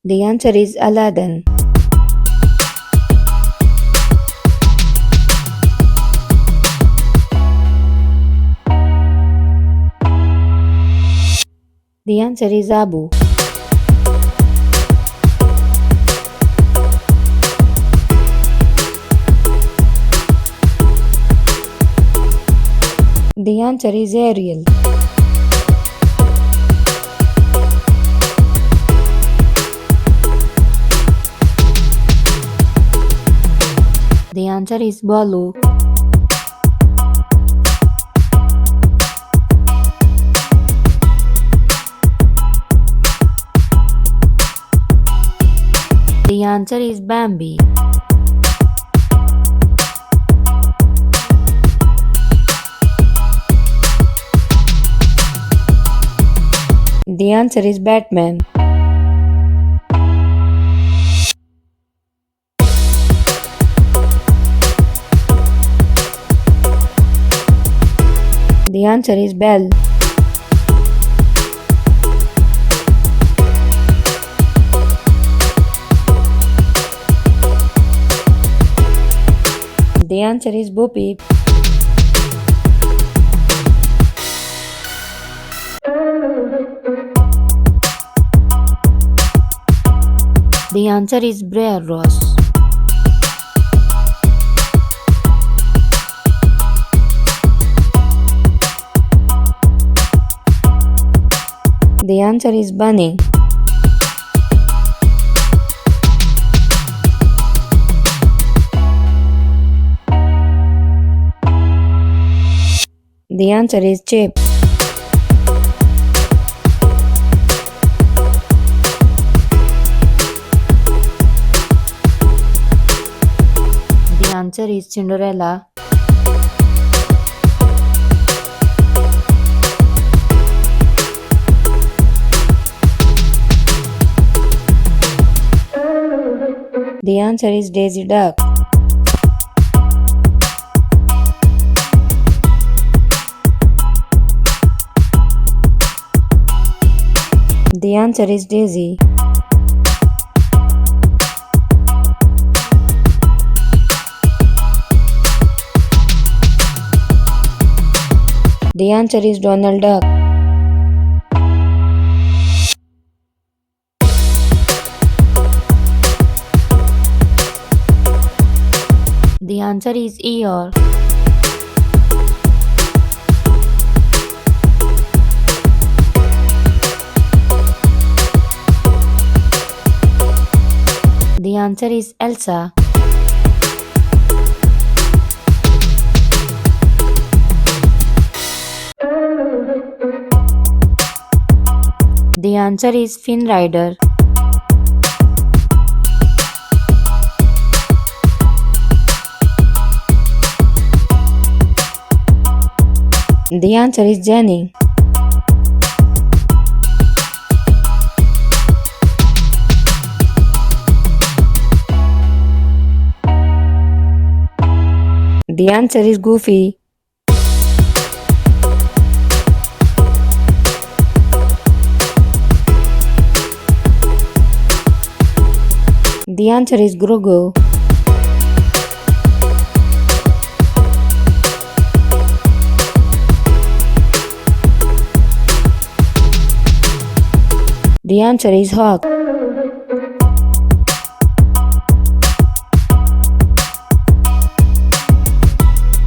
The answer is Aladdin. The answer is Abu. The answer is Ariel. The answer is Balu. The answer is Bambi. The answer is Batman. The answer is Belle. The answer is Bo Peep. The answer is Brer Ross. The answer is Bunny. The answer is Chip. The answer is Cinderella. The answer is Daisy Duck. The answer is Daisy. The answer is Donald Duck. The answer is Eeyore. The answer is Elsa. The answer is Finn Rider. The answer is Jenny. The answer is Goofy. The answer is Grogu. The answer is Hawk.